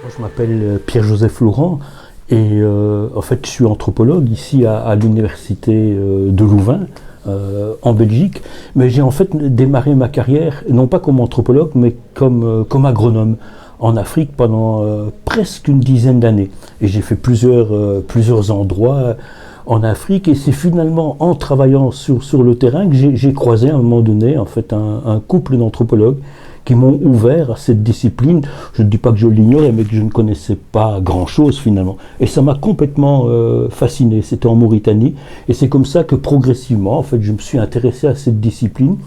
Je m'appelle Pierre-Joseph Laurent et en fait je suis anthropologue ici à l'université de Louvain en Belgique, mais j'ai en fait démarré ma carrière non pas comme anthropologue mais comme agronome en Afrique pendant presque une dizaine d'années, et j'ai fait plusieurs endroits en Afrique, et c'est finalement en travaillant sur le terrain que j'ai croisé à un moment donné en fait un couple d'anthropologues qui m'ont ouvert à cette discipline. Je ne dis pas que je l'ignorais, mais que je ne connaissais pas grand-chose finalement. Et ça m'a complètement fasciné. C'était en Mauritanie. Et c'est comme ça que progressivement, en fait, je me suis intéressé à cette discipline.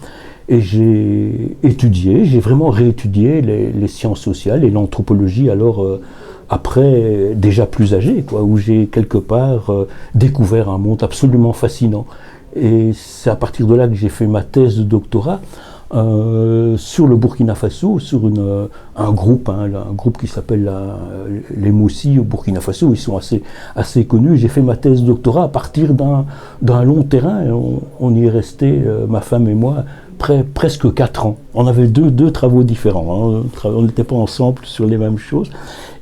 Et j'ai vraiment réétudié les sciences sociales et l'anthropologie, alors après, déjà plus âgé, quoi, où j'ai quelque part découvert un monde absolument fascinant. Et c'est à partir de là que j'ai fait ma thèse de doctorat, sur le Burkina Faso, sur un groupe qui s'appelle les Moussi au Burkina Faso. Ils sont assez connus. J'ai fait ma thèse de doctorat à partir d'un long terrain. On y est resté, ma femme et moi, presque 4 ans. On avait deux travaux différents, hein. On n'était pas ensemble sur les mêmes choses.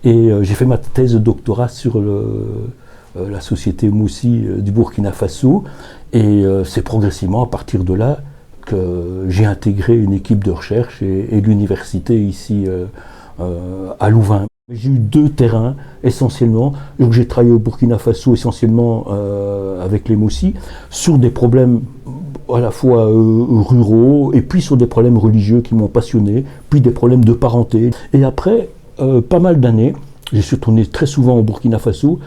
Et j'ai fait ma thèse de doctorat sur la société Moussi du Burkina Faso. Et c'est progressivement à partir de là que j'ai intégré une équipe de recherche et l'université ici à Louvain. J'ai eu 2 terrains essentiellement. Donc j'ai travaillé au Burkina Faso essentiellement avec les Moussi sur des problèmes à la fois ruraux et puis sur des problèmes religieux qui m'ont passionné, puis des problèmes de parenté. Et après pas mal d'années, je suis tourné très souvent au Burkina Faso,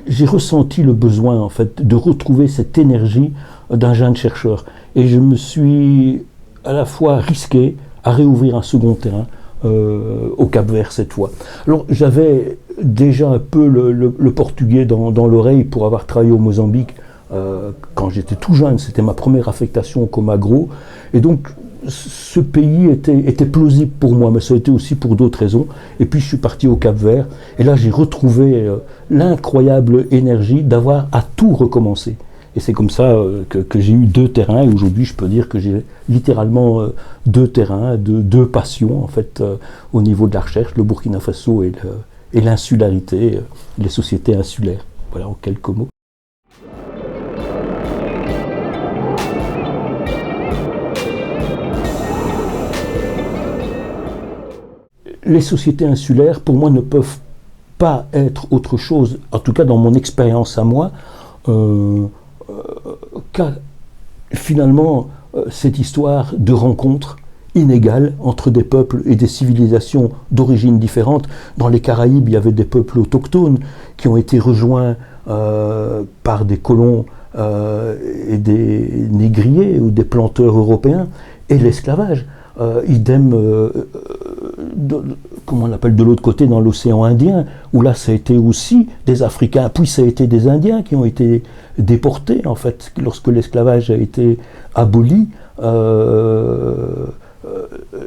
j'ai ressenti le besoin en fait de retrouver cette énergie d'un jeune chercheur. Et je me suis à la fois risqué à réouvrir un second terrain au Cap-Vert cette fois. Alors j'avais déjà un peu le portugais dans l'oreille pour avoir travaillé au Mozambique quand j'étais tout jeune. C'était ma première affectation comme agro. Et donc ce pays était plausible pour moi, mais ça a été aussi pour d'autres raisons. Et puis je suis parti au Cap-Vert, et là j'ai retrouvé l'incroyable énergie d'avoir à tout recommencer. Et c'est comme ça que j'ai eu 2 terrains, et aujourd'hui je peux dire que j'ai littéralement 2 terrains, 2 passions en fait au niveau de la recherche, le Burkina Faso et l'insularité, les sociétés insulaires. Voilà en quelques mots. Les sociétés insulaires, pour moi, ne peuvent pas être autre chose, en tout cas dans mon expérience à moi, qu'à finalement cette histoire de rencontres inégales entre des peuples et des civilisations d'origines différentes. Dans les Caraïbes, il y avait des peuples autochtones qui ont été rejoints par des colons et des négriers ou des planteurs européens, et l'esclavage. Idem, comment on appelle, de l'autre côté dans l'océan Indien, où là ça a été aussi des Africains, puis ça a été des Indiens qui ont été déportés en fait lorsque l'esclavage a été aboli.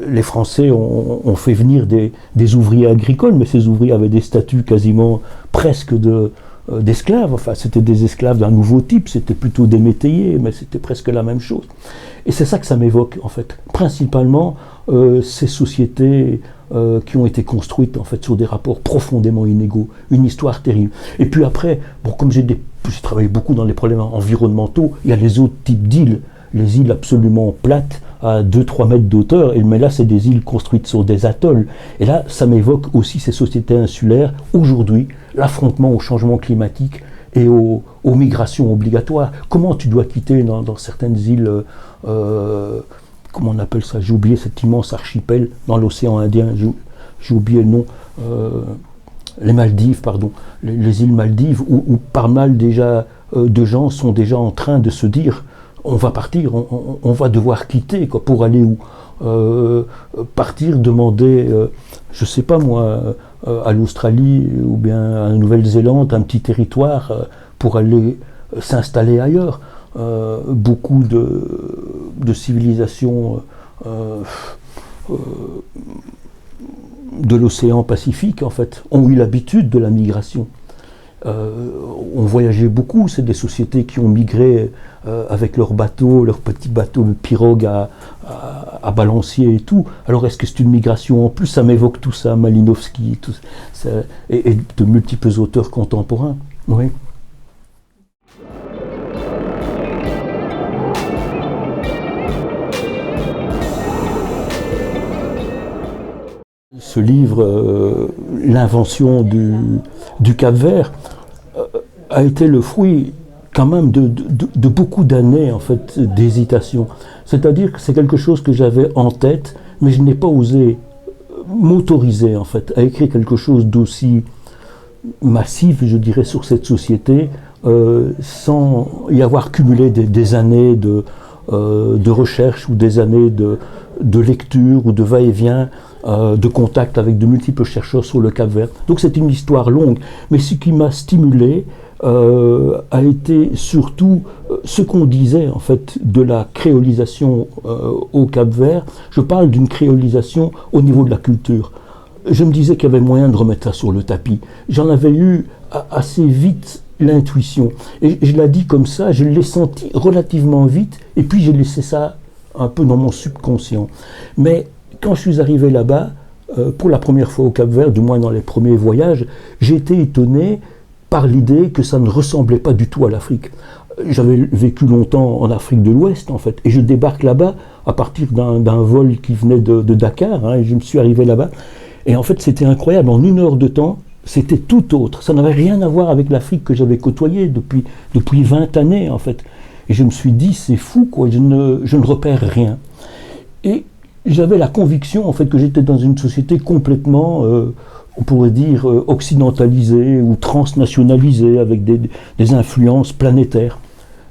Les Français ont fait venir des ouvriers agricoles, mais ces ouvriers avaient des statuts quasiment presque d'esclaves. Enfin, c'était des esclaves d'un nouveau type, c'était plutôt des métayers, mais c'était presque la même chose. Et c'est ça que ça m'évoque, en fait. Principalement, ces sociétés qui ont été construites, en fait, sur des rapports profondément inégaux, une histoire terrible. Et puis après, bon, comme j'ai travaillé beaucoup dans les problèmes environnementaux, il y a les autres types d'îles, les îles absolument plates, à 2-3 mètres d'auteur, mais là c'est des îles construites sur des atolls. Et là, ça m'évoque aussi ces sociétés insulaires, aujourd'hui, l'affrontement au changement climatique et aux migrations obligatoires. Comment tu dois quitter dans certaines îles, comment on appelle ça, j'ai oublié cet immense archipel dans l'océan Indien, j'ai oublié le nom, les Maldives, pardon, les îles Maldives, où pas mal déjà de gens sont déjà en train de se dire on va partir, on va devoir quitter, quoi, pour aller où partir, demander, je sais pas moi, à l'Australie ou bien à la Nouvelle-Zélande, un petit territoire pour aller s'installer ailleurs. Beaucoup de civilisations de l'océan Pacifique, en fait, ont eu l'habitude de la migration. On voyageait beaucoup, c'est des sociétés qui ont migré avec leurs bateaux, leurs petits bateaux de pirogue à balancier et tout. Alors est-ce que c'est une migration en plus? Ça m'évoque tout ça, Malinowski, tout ça, et de multiples auteurs contemporains. Oui. Ce livre, l'invention du Cap-Vert, a été le fruit quand même de beaucoup d'années en fait d'hésitation. C'est-à-dire que c'est quelque chose que j'avais en tête, mais je n'ai pas osé m'autoriser en fait à écrire quelque chose d'aussi massif, je dirais, sur cette société, sans y avoir cumulé des années de recherche ou des années de lecture ou de va-et-vient, de contact avec de multiples chercheurs sur le Cap-Vert. Donc c'est une histoire longue, mais ce qui m'a stimulé a été surtout ce qu'on disait en fait de la créolisation au Cap-Vert. Je parle d'une créolisation au niveau de la culture. Je me disais qu'il y avait moyen de remettre ça sur le tapis. J'en avais eu assez vite l'intuition. Et je l'ai dit comme ça, je l'ai senti relativement vite, et puis j'ai laissé ça un peu dans mon subconscient. Mais quand je suis arrivé là-bas, pour la première fois au Cap-Vert, du moins dans les premiers voyages, j'ai été étonné par l'idée que ça ne ressemblait pas du tout à l'Afrique. J'avais vécu longtemps en Afrique de l'Ouest, en fait, et je débarque là-bas à partir d'un vol qui venait de Dakar, hein, et je me suis arrivé là-bas. Et en fait, c'était incroyable. En 1 heure de temps, c'était tout autre. Ça n'avait rien à voir avec l'Afrique que j'avais côtoyée depuis 20 années, en fait. Et je me suis dit, c'est fou, quoi, je ne repère rien. Et j'avais la conviction, en fait, que j'étais dans une société complètement, on pourrait dire, occidentalisée ou transnationalisée, avec des influences planétaires,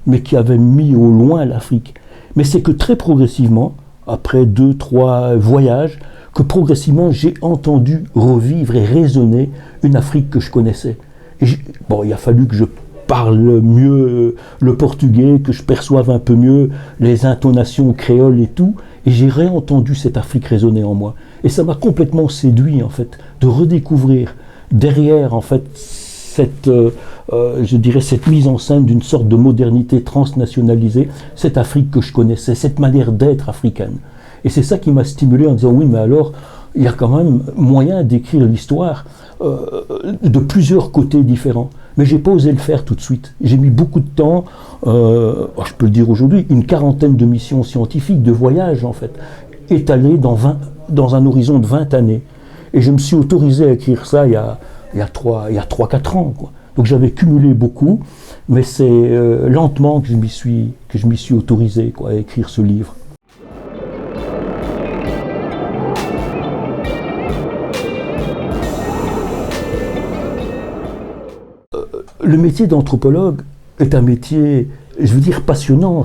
mais qui avait mis au loin l'Afrique. Mais c'est que très progressivement, après 2-3 voyages, que progressivement j'ai entendu revivre et résonner une Afrique que je connaissais. Et bon, il a fallu que je parle mieux le portugais, que je perçoive un peu mieux les intonations créoles et tout, et j'ai réentendu cette Afrique résonner en moi. Et ça m'a complètement séduit, en fait, de redécouvrir derrière, en fait, je dirais, cette mise en scène d'une sorte de modernité transnationalisée, cette Afrique que je connaissais, cette manière d'être africaine. Et c'est ça qui m'a stimulé en disant, oui, mais alors, il y a quand même moyen d'écrire l'histoire de plusieurs côtés différents. Mais j'ai pas osé le faire tout de suite. J'ai mis beaucoup de temps, je peux le dire aujourd'hui, une 40aine de missions scientifiques, de voyages en fait, étalées dans un horizon de 20 années. Et je me suis autorisé à écrire ça il y a 3-4 ans, quoi. Donc j'avais cumulé beaucoup, mais c'est lentement que je m'y suis autorisé, quoi, à écrire ce livre. Le métier d'anthropologue est un métier, je veux dire, passionnant,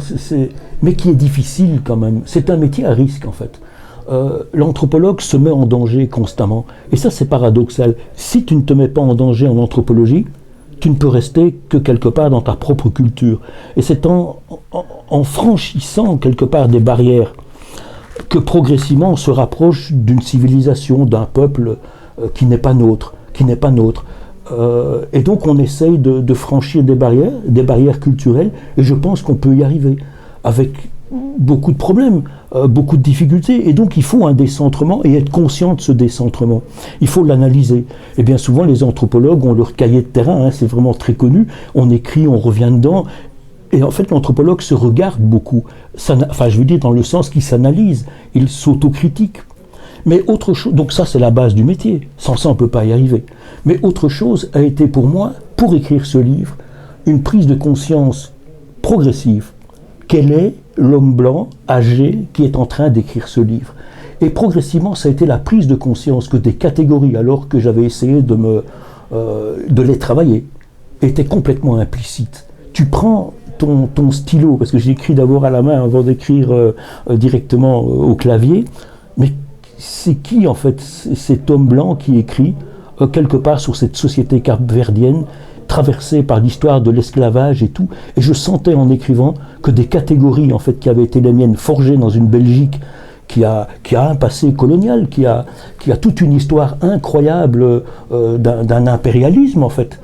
mais qui est difficile quand même. C'est un métier à risque, en fait. L'anthropologue se met en danger constamment. Et ça, c'est paradoxal. Si tu ne te mets pas en danger en anthropologie, tu ne peux rester que quelque part dans ta propre culture. Et c'est en franchissant quelque part des barrières que progressivement on se rapproche d'une civilisation, d'un peuple qui n'est pas nôtre. Et donc on essaye de franchir des barrières culturelles, et je pense qu'on peut y arriver, avec beaucoup de problèmes, beaucoup de difficultés, et donc il faut un décentrement et être conscient de ce décentrement. Il faut l'analyser. Et bien souvent les anthropologues ont leur cahier de terrain, hein, c'est vraiment très connu, on écrit, on revient dedans, et en fait l'anthropologue se regarde beaucoup, enfin je veux dire dans le sens qu'il s'analyse, il s'autocritique. Mais autre chose, donc ça c'est la base du métier, sans ça on ne peut pas y arriver. Mais autre chose a été pour moi, pour écrire ce livre, une prise de conscience progressive. Quel est l'homme blanc âgé qui est en train d'écrire ce livre? Et progressivement ça a été la prise de conscience que des catégories, alors que j'avais essayé de les travailler, étaient complètement implicites. Tu prends ton stylo, parce que j'ai écrit d'abord à la main avant d'écrire directement au clavier, mais c'est qui en fait cet homme blanc qui écrit quelque part sur cette société capverdienne traversée par l'histoire de l'esclavage et tout, et je sentais en écrivant que des catégories en fait qui avaient été les miennes, forgées dans une Belgique qui a un passé colonial, qui a toute une histoire incroyable d'un impérialisme en fait,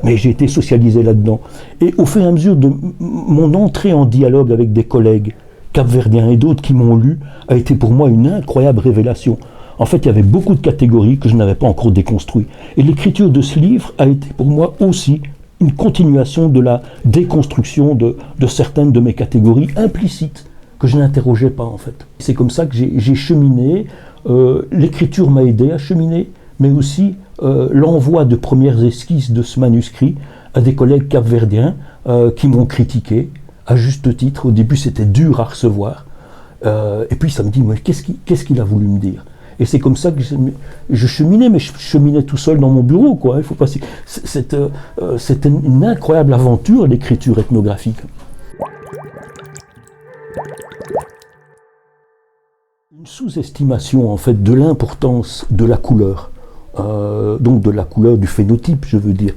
mais j'ai été socialisé là-dedans. Et au fur et à mesure de mon entrée en dialogue avec des collègues capverdiens et d'autres qui m'ont lu, a été pour moi une incroyable révélation. En fait, il y avait beaucoup de catégories que je n'avais pas encore déconstruites. Et l'écriture de ce livre a été pour moi aussi une continuation de la déconstruction de certaines de mes catégories implicites que je n'interrogeais pas en fait. C'est comme ça que j'ai cheminé. L'écriture m'a aidé à cheminer, mais aussi l'envoi de premières esquisses de ce manuscrit à des collègues capverdiens qui m'ont critiqué, à juste titre. Au début, c'était dur à recevoir. Et puis, ça me dit, mais qu'est-ce qu'il a voulu me dire? Et c'est comme ça que je cheminais, mais je cheminais tout seul dans mon bureau, quoi. Il faut pas... C'était une incroyable aventure, l'écriture ethnographique. Une sous-estimation, en fait, de l'importance de la couleur. Donc de la couleur du phénotype, je veux dire.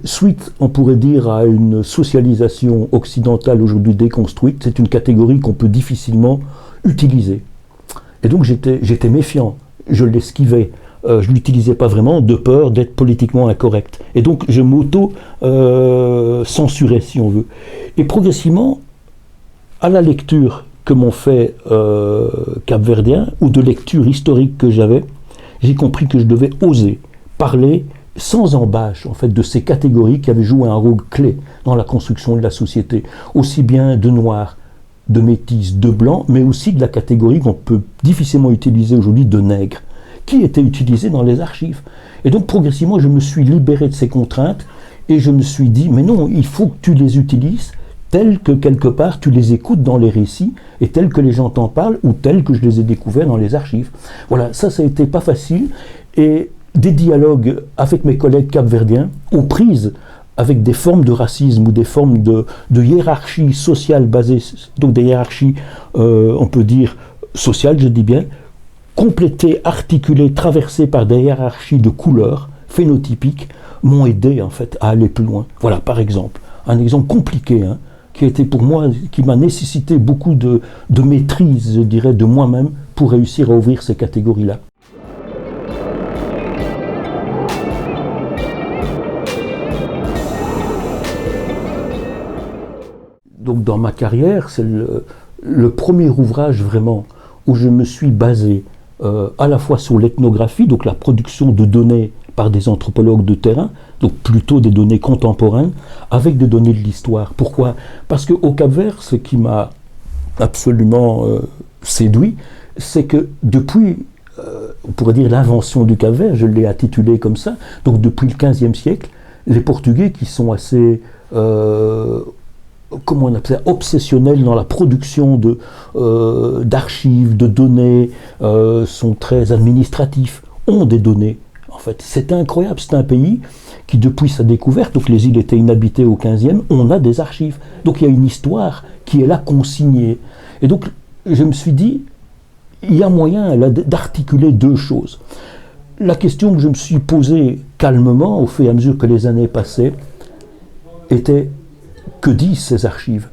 Suite, on pourrait dire, à une socialisation occidentale aujourd'hui déconstruite, c'est une catégorie qu'on peut difficilement utiliser. Et donc j'étais méfiant, je l'esquivais, je ne l'utilisais pas vraiment de peur d'être politiquement incorrect. Et donc je m'auto-censurais, si on veut. Et progressivement, à la lecture que m'ont fait capverdiens, ou de lecture historique que j'avais, j'ai compris que je devais oser parler sans embâche, en fait, de ces catégories qui avaient joué un rôle clé dans la construction de la société, aussi bien de noirs, de métis, de blancs, mais aussi de la catégorie qu'on peut difficilement utiliser aujourd'hui de nègres, qui était utilisée dans les archives. Et donc progressivement, je me suis libéré de ces contraintes et je me suis dit, mais non, il faut que tu les utilises telles que quelque part tu les écoutes dans les récits et telles que les gens t'en parlent ou telles que je les ai découverts dans les archives. Voilà, ça a été pas facile et des dialogues avec mes collègues capverdiens aux prises avec des formes de racisme ou des formes de hiérarchie sociale basée, donc des hiérarchies, on peut dire, sociales, je dis bien, complétées, articulées, traversées par des hiérarchies de couleurs phénotypiques, m'ont aidé en fait à aller plus loin. Voilà, par exemple, un exemple compliqué, hein, qui a été pour moi, qui m'a nécessité beaucoup de maîtrise, je dirais, de moi-même pour réussir à ouvrir ces catégories-là. Donc dans ma carrière, c'est le premier ouvrage vraiment où je me suis basé à la fois sur l'ethnographie, donc la production de données par des anthropologues de terrain, donc plutôt des données contemporaines, avec des données de l'histoire. Pourquoi? Parce qu'au Cap-Vert, ce qui m'a absolument séduit, c'est que depuis, on pourrait dire l'invention du Cap-Vert, je l'ai intitulé comme ça, donc depuis le XVe siècle, les Portugais qui sont assez... comment on appelle ça, obsessionnels dans la production d'archives, de données, sont très administratifs, ont des données. En fait, c'est incroyable, c'est un pays qui, depuis sa découverte, donc les îles étaient inhabitées au 15e, on a des archives. Donc il y a une histoire qui est là consignée. Et donc je me suis dit, il y a moyen là d'articuler deux choses. La question que je me suis posée calmement, au fur et à mesure que les années passaient, était: que disent ces archives?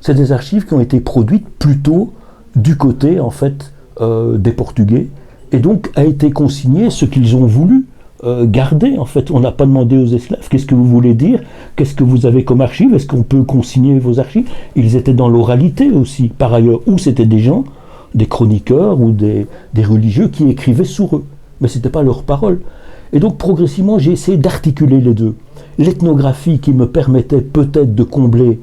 C'est des archives qui ont été produites plutôt du côté, en fait, des Portugais, et donc a été consigné ce qu'ils ont voulu garder. En fait, on n'a pas demandé aux esclaves qu'est-ce que vous voulez dire, qu'est-ce que vous avez comme archives, est-ce qu'on peut consigner vos archives? Ils étaient dans l'oralité aussi, par ailleurs, ou c'était des gens, des chroniqueurs ou des religieux qui écrivaient sur eux, mais ce n'était pas leur parole. Et donc progressivement, j'ai essayé d'articuler les deux. L'ethnographie qui me permettait peut-être de combler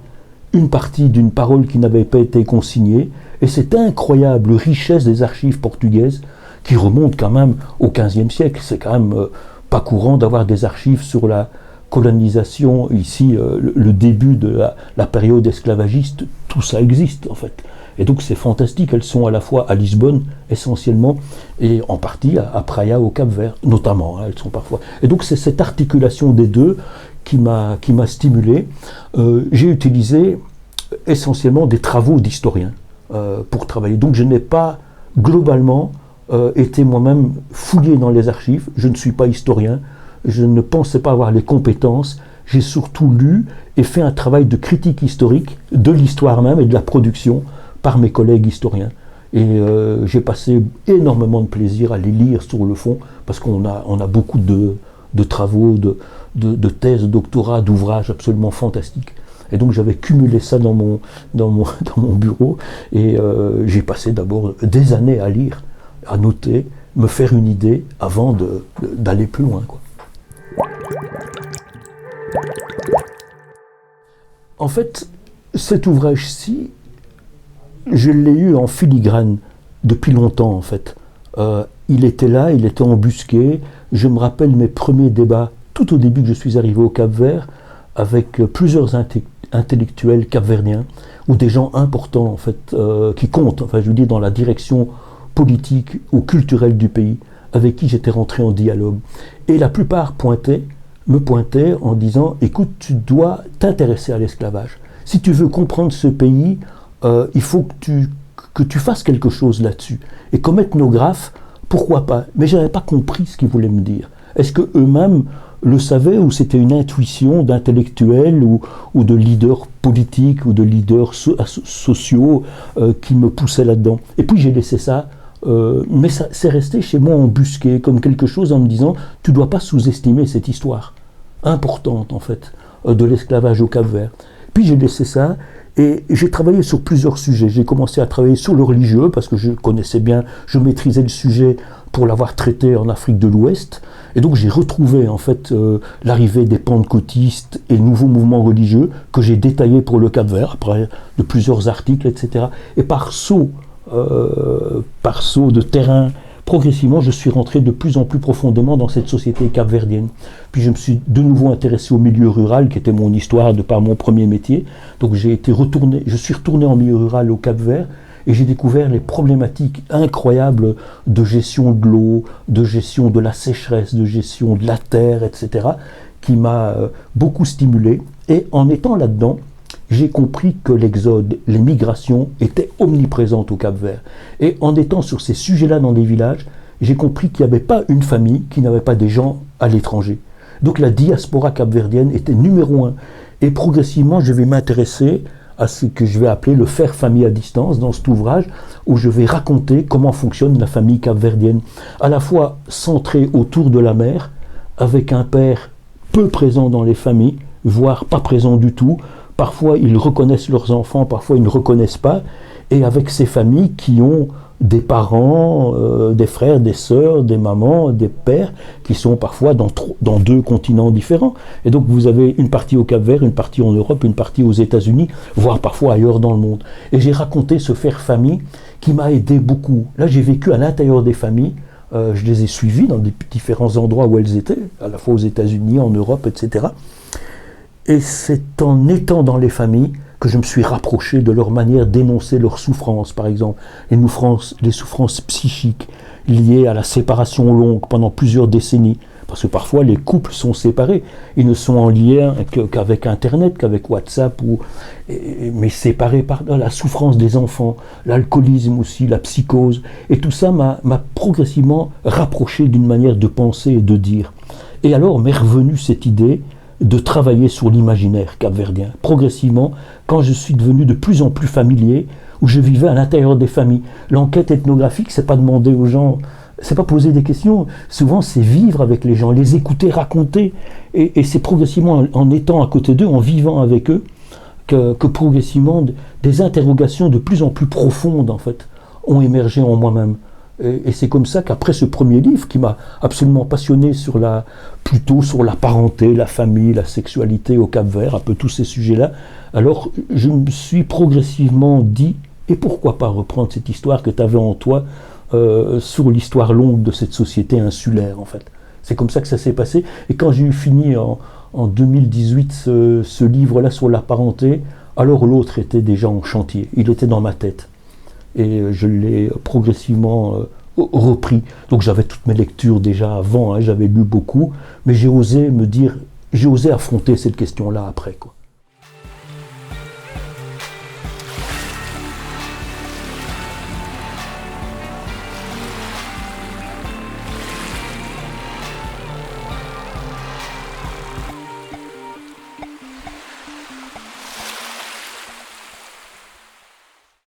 une partie d'une parole qui n'avait pas été consignée, et cette incroyable richesse des archives portugaises qui remonte quand même au XVe siècle. C'est quand même pas courant d'avoir des archives sur la colonisation, ici le début de la période esclavagiste, tout ça existe en fait. Et donc c'est fantastique, elles sont à la fois à Lisbonne essentiellement et en partie à Praia au Cap-Vert notamment, hein, elles sont parfois. Et donc c'est cette articulation des deux qui m'a stimulé. J'ai utilisé essentiellement des travaux d'historiens pour travailler. Donc je n'ai pas globalement été moi-même fouillé dans les archives, je ne suis pas historien, je ne pensais pas avoir les compétences, j'ai surtout lu et fait un travail de critique historique de l'histoire même et de la production par mes collègues historiens. Et j'ai passé énormément de plaisir à les lire sur le fond, parce qu'on a beaucoup de travaux, de thèses, de doctorats, d'ouvrages absolument fantastiques. Et donc j'avais cumulé ça dans mon bureau, et j'ai passé d'abord des années à lire, à noter, me faire une idée avant d'aller plus loin, quoi. En fait, cet ouvrage-ci, je l'ai eu en filigrane depuis longtemps, en fait. Il était là, il était embusqué. Je me rappelle mes premiers débats, tout au début que je suis arrivé au Cap-Vert, avec plusieurs intellectuels capverdiens, ou des gens importants, en fait, qui comptent, enfin, je veux dire, dans la direction politique ou culturelle du pays, avec qui j'étais rentré en dialogue. Et la plupart me pointaient en disant « Écoute, tu dois t'intéresser à l'esclavage. Si tu veux comprendre ce pays, il faut que tu fasses quelque chose là-dessus. Et comme ethnographe, pourquoi pas ?» Mais je n'avais pas compris ce qu'ils voulaient me dire. Est-ce qu'eux-mêmes le savaient, ou c'était une intuition d'intellectuels ou de leaders politiques ou de leaders sociaux qui me poussaient là-dedans? Et puis j'ai laissé ça, mais ça c'est resté chez moi embusqué, comme quelque chose en me disant « Tu ne dois pas sous-estimer cette histoire importante, en fait, de l'esclavage au Cap-Vert. » Puis j'ai laissé ça, et j'ai travaillé sur plusieurs sujets. J'ai commencé à travailler sur le religieux, parce que je connaissais bien, je maîtrisais le sujet pour l'avoir traité en Afrique de l'Ouest. Et donc j'ai retrouvé en fait l'arrivée des pentecôtistes et nouveaux mouvements religieux que j'ai détaillés pour le Cap-Vert, après de plusieurs articles, etc. Et par saut de terrain, progressivement, je suis rentré de plus en plus profondément dans cette société capverdienne. Puis je me suis de nouveau intéressé au milieu rural, qui était mon histoire de par mon premier métier. Donc je suis retourné en milieu rural au Cap-Vert, et j'ai découvert les problématiques incroyables de gestion de l'eau, de gestion de la sécheresse, de gestion de la terre, etc., qui m'a beaucoup stimulé. Et en étant là-dedans, j'ai compris que l'exode, les migrations étaient omniprésentes au Cap-Vert. Et en étant sur ces sujets-là dans des villages, j'ai compris qu'il n'y avait pas une famille qui n'avait pas des gens à l'étranger. Donc la diaspora capverdienne était numéro 1. Et progressivement, je vais m'intéresser à ce que je vais appeler le faire famille à distance dans cet ouvrage, où je vais raconter comment fonctionne la famille capverdienne, à la fois centrée autour de la mère, avec un père peu présent dans les familles, voire pas présent du tout. Parfois ils reconnaissent leurs enfants, parfois ils ne reconnaissent pas, et avec ces familles qui ont des parents, des frères, des sœurs, des mamans, des pères, qui sont parfois dans 2 continents différents. Et donc vous avez une partie au Cap-Vert, une partie en Europe, une partie aux États-Unis, voire parfois ailleurs dans le monde. Et j'ai raconté ce faire famille qui m'a aidé beaucoup. Là j'ai vécu à l'intérieur des familles, je les ai suivis dans des différents endroits où elles étaient, à la fois aux États-Unis, en Europe, etc. Et c'est en étant dans les familles que je me suis rapproché de leur manière d'énoncer leurs souffrances, par exemple, les souffrances psychiques liées à la séparation longue pendant plusieurs décennies. Parce que parfois les couples sont séparés, ils ne sont en lien qu'avec Internet, qu'avec WhatsApp, mais séparés par la souffrance des enfants, l'alcoolisme aussi, la psychose. Et tout ça m'a progressivement rapproché d'une manière de penser et de dire. Et alors m'est revenue cette idée de travailler sur l'imaginaire capverdien. Progressivement, quand je suis devenu de plus en plus familier, où je vivais à l'intérieur des familles. L'enquête ethnographique, c'est pas demander aux gens, c'est pas poser des questions, souvent c'est vivre avec les gens, les écouter, raconter, et c'est progressivement en étant à côté d'eux, en vivant avec eux, que progressivement des interrogations de plus en plus profondes, en fait, ont émergé en moi-même. Et c'est comme ça qu'après ce premier livre, qui m'a absolument passionné plutôt sur la parenté, la famille, la sexualité au Cap-Vert, un peu tous ces sujets-là, alors je me suis progressivement dit, et pourquoi pas reprendre cette histoire que tu avais en toi sur l'histoire longue de cette société insulaire, en fait. C'est comme ça que ça s'est passé. Et quand j'ai eu fini en 2018 ce livre-là sur la parenté, alors l'autre était déjà en chantier, il était dans ma tête. Et je l'ai progressivement repris. Donc j'avais toutes mes lectures déjà avant, hein, j'avais lu beaucoup, mais j'ai osé affronter cette question-là après, quoi.